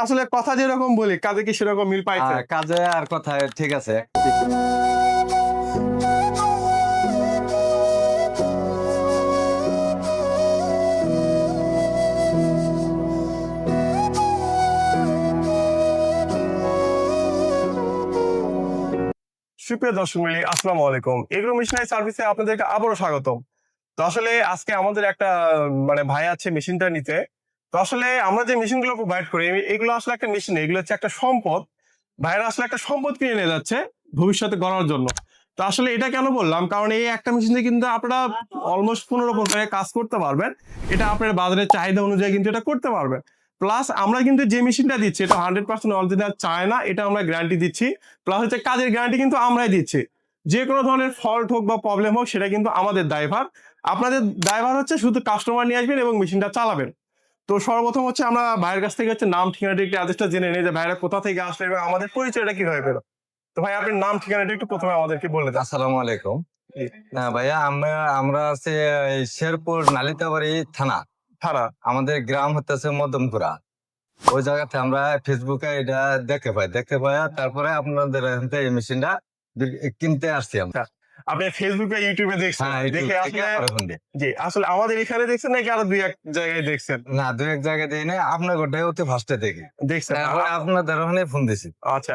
আসলে কথা যেরকম বলি কাজে কি সেরকম মিল পাইছে? কাজে আর কথায় ঠিক আছে। সুপ্রিয় দর্শক মণ্ডলী, আসসালামু আলাইকুম। এগ্রো মেশিনারি সার্ভিসে আপনাদেরকে আবারও স্বাগতম। তো আসলে আজকে আমাদের একটা মানে ভাই আছে মেশিনটা নিতে। তো আসলে আমরা যে মেশিনগুলো প্রোভাইড করি এগুলো আসলে একটা মেশিন, এগুলো হচ্ছে একটা সম্পদ। ভাইরা আসলে একটা সম্পদ কিনে নিয়ে যাচ্ছে ভবিষ্যতে গড়ার জন্য। তো আসলে এটা কেন বললাম, কারণ এই একটা মেশিনে কিন্তু আপনারা অলমোস্ট 15 বছরের কাজ করতে পারবেন। এটা আপনার বাজারের চাহিদা অনুযায়ী কিন্তু এটা করতে পারবেন। প্লাস আমরা কিন্তু যে মেশিনটা দিচ্ছি এটা 100% অরিজিনাল চায়না, এটা আমরা গ্যারান্টি দিচ্ছি। প্লাস হচ্ছে কাজের গ্যারান্টি কিন্তু আমরাই দিচ্ছি। যে কোনো ধরনের ফল্ট হোক বা প্রবলেম হোক সেটা কিন্তু আমাদের দায়ভার। আপনাদের দায়ভার হচ্ছে শুধু কাস্টমার নিয়ে আসবেন এবং মেশিনটা চালাবেন। তো সর্বপ্রথম হচ্ছে আমরা ভাইয়ের কাছ থেকে হচ্ছে নাম ঠিকানাটা একটু অ্যাড্রেসটা জেনে নিই যে ভাইরা কোথা থেকে আসলে এবং আমাদের পরিচয়টা কিভাবে পেলো। তো ভাই আপনার নাম ঠিকানাটা একটু প্রথমে আমাদেরকে বলে দেন। আসসালামু আলাইকুম। ভাইয়া, আমরা আমরা আছি এই শেরপুর নালিতাবাড়ি থানা। থানা। আমাদের গ্রাম হতেছে মদমপুরা। ওই জায়গাতে আমরা ফেসবুকে এটা দেখতে পাই তারপরে আপনাদের এখান থেকে এই মেশিনটা কিনতে আসছি আমরা। আচ্ছা, আপনি ফেসবুকে ইউটিউবে দেখছেন, হ্যাঁ, দেখে ইউটিউব থেকে আসলে আমরা ফোন দিই। জি আসলে আমাদের এখানে দেখছেন নাকি আরো দুই এক জায়গায় দেখছেন? না, দু এক জায়গায় দিই না, আপনার গোটাই অতি ফার্স্টে দেখি। দেখছেন তারপরে আপনাদের ওখানে ফোন দিছি। আচ্ছা,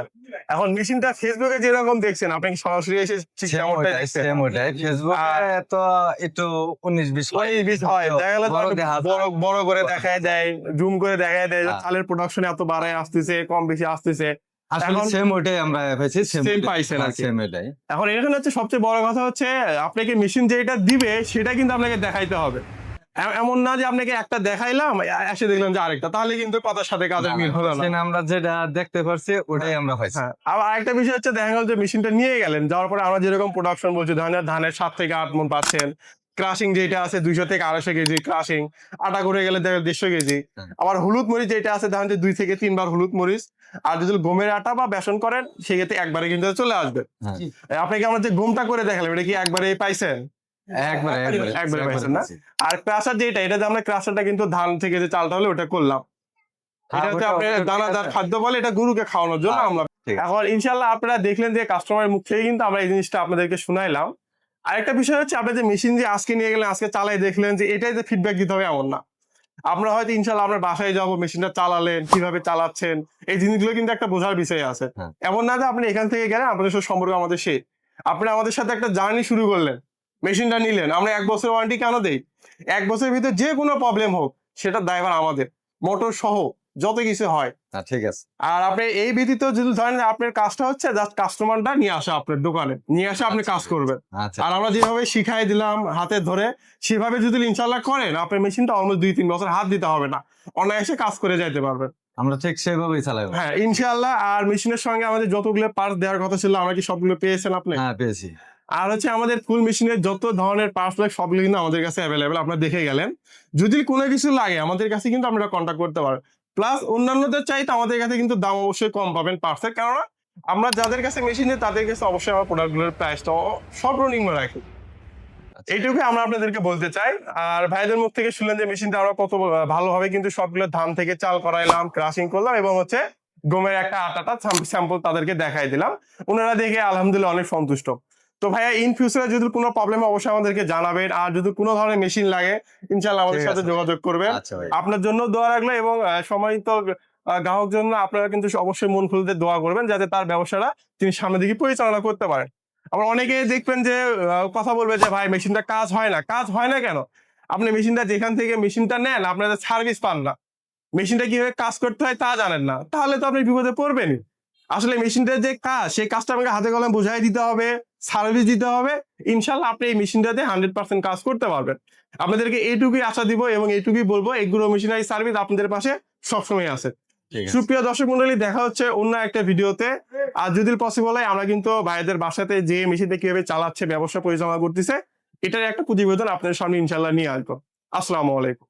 এখন মেশিনটা ফেসবুকে যেরকম দেখছেন আপনি কি সরাসরি এসে ঠিক তেমনটাই দেখছেন? সেম ওটাই। ফেসবুকে তো একটু 19-20 ওই বিষ হয় দেখা গেল বড় দেখা যায়। বড় বড় করে দেখায় দেয়, জুম করে দেখায় দেয় যে হ্যাঁ। চালের প্রোডাকশন এত বাড়ায় আসতেছে, কম বেশি আসতেছে। আসলে এখন সেম ওইটাই আমরা পেয়েছি, Same পাইছেন আর কি। সেম এটাই। এখন এখানে হচ্ছে সবচেয়ে বড় কথা হচ্ছে আপনাকে মেশিন যেটা দিবে সেটা কিন্তু আপনাকে দেখাইতে হবে। এমন না যে আপনাকে একটা দেখাইলাম এসে দেখলাম যে আরেকটা, তাহলে কিন্তু কথার সাথে কাজের মিল হলো না। আমরা যেটা দেখতে পারছি ওটাই আমরা পাইছি। হ্যাঁ, আবার আরেকটা বিষয় হচ্ছে দেখা গেল যে মেশিনটা নিয়ে গেলেন, যাওয়ার পরে আমরা যেরকম প্রোডাকশন বলছি ধানের 7 থেকে 8 মণ পাচ্ছেন। ক্রাশিং যেটা আছে 200 থেকে 250 কেজি ক্রাশিং, আটা করে গেলে 150 কেজি। হ্যাঁ। আবার হলুদ মরিচ যেটা আছে দেখেন যে 2 থেকে 3 বার হলুদ মরিচ। আর যদি গমের আটা বা বেসন করেন সেক্ষেত্রে একবারে কিন্তু চলে আসবে। হ্যাঁ। আপনাকে আমরা যে গমটা করে দেখালাম এটা কি একবারে পাইছেন? একবারে পাইছেন না? আর ক্রাশার যেটা, এটা যে আমরা ক্রাশারটা কিন্তু ধান থেকে যে চালটা হলো ওটা করলাম। এটা হচ্ছে আপনার দানাদার খাদ্য বলে, এটা গরুকে খাওয়ানোর জন্য আমরা। এখন ইনশাল্লাহ আপনারা দেখলেন যে কাস্টমারের মুখ থেকে কিন্তু আমরা এই জিনিসটা আপনাদেরকে শুনাইলাম। আরেকটা বিষয় হচ্ছে আপনি যে মেশিন যে আজকে নিয়ে গেলেন, আজকে চালাই দেখলেন যে এটাই যে ফিডব্যাক দিতে হবে এমন না। আমরা হয়তো ইনশাল্লাহ আপনার বাসায় যাবো, মেশিনটা চালালেন, কিভাবে চালাচ্ছেন এই জিনিসগুলো কিন্তু একটা বোঝার বিষয় আছে। হ্যাঁ। এমন না যে আপনি এখান থেকে গেলেন আপনাদের সাথে সম্পর্ক আমাদের শেষ। আপনি আমাদের সাথে একটা জার্নি শুরু করলেন, মেশিনটা নিলেন, আমরা 1 বছর ওয়ারেন্টি কেন দেই? 1 বছরের ভিতরে যে কোনো প্রবলেম হোক সেটার দায়ভার আমাদের, মোটর সহ যত কিছু হয়। ঠিক আছে। আর আপনি এই ব্যতীত যদি ধরেন আপনার কাজটা হচ্ছে জাস্ট কাস্টমারটা নিয়ে আসা আপনার দোকানে, নিয়ে আসা আপনি কাজ করবেন। আচ্ছা। আর আমরা যেভাবে শিখাই দিলাম হাতে ধরে সেভাবে যদি ইনশাল্লাহ করেন আপনার মেশিনটা অলমোস্ট 2-3 বছর হাত দিতে হবে না, অনায়াসে কাজ করে যাইতে পারবেন। আমরা ঠিক সেভাবেই চালাবো। হ্যাঁ ইনশাল্লাহ। আর মেশিনের সঙ্গে আমাদের যতগুলো পার্টস দেওয়ার কথা ছিল আমরা কি সবগুলো পেয়েছেন আপনি? হ্যাঁ, পেয়েছি। আর হচ্ছে আমাদের ফুল মেশিনের যত ধরনের পার্টস লাগে সবগুলো কিন্তু আমাদের কাছে অ্যাভেলেবেল, আপনারা দেখে গেলেন। যদি কোনো কিছু লাগে আমাদের কাছে কিন্তু আপনারা কন্ট্যাক্ট করতে পারেন। প্লাস অন্যান্যদের চাইতে আমাদের কাছে কিন্তু দাম অবশ্যই কম পাবেন পার্টসের, কেননা আমরা যাদের কাছে মেশিন নেই তাদের কাছে অবশ্যই আমার প্রোডাক্টগুলোর প্রাইসটা সর্বনিম্ন রাখি। এইটুকুই আমরা আপনাদেরকে বলতে চাই। আর ভাইদের মুখ থেকে শুনলেন যে মেশিনটা আমরা কত ভালোভাবে কিন্তু সবগুলো ধান থেকে চাল করাইলাম, ক্রাশিং করলাম এবং হচ্ছে গমের একটা আটাটা স্যাম্পল তাদেরকে দেখাই দিলাম। ওনারা দেখে আলহামদুলিল্লাহ অনেক সন্তুষ্ট। তো ভাইয়া ইন ফিউচারে যদি কোনো প্রবলেম অবশ্যই আমাদেরকে জানাবেন। আর যদি কোনো ধরনের মেশিন লাগে ইনশাআল্লাহ আমাদের সাথে যোগাযোগ করবেন। আচ্ছা ভাই। আপনার জন্য দোয়া রাখলো এবং সম্মানিত গ্রাহক জন্য আপনারা কিন্তু অবশ্যই মন খুলতে দোয়া করবেন যাতে তার ব্যবসাটা তিনি সামনের দিকে পরিচালনা করতে পারেন। আবার অনেকে দেখবেন যে কথা বলবে যে ভাই মেশিনটা কাজ হয় না। কাজ হয় না কেন? আপনি মেশিনটা যেখান থেকে মেশিনটা নেন আপনারা সার্ভিস পান না, মেশিনটা কিভাবে কাজ করতে হয় তা জানেন না, তাহলে তো আপনি বিপদে পড়বেনই। আসলে মেশিনটার যে কাজ সেই কাজটা আমাকে হাতে কলমে বুঝাই দিতে হবে, সার্ভিস দিতে হবে। ইনশাল্লাহ আপনি এই মেশিনটাতে 100% কাজ করতে পারবেন। আপনাদেরকে এইটুকুই আশা দিব এবং এইটুকুই বলবো, এগ্রো মেশিনারি সার্ভিস আপনাদের পাশে সবসময় আছে। সুপ্রিয় দর্শক মন্ডলী, দেখা হচ্ছে অন্য একটা ভিডিওতে। আর যদি পসিবল হয় আমরা কিন্তু ভাইদের বাসাতে যে মেশিনটা কিভাবে চালাচ্ছে, ব্যবসা পরিচালনা করতেছে, এটার একটা প্রতিবেদন আপনাদের সামনে ইনশাল্লাহ নিয়ে আসবো। আসসালামু আলাইকুম।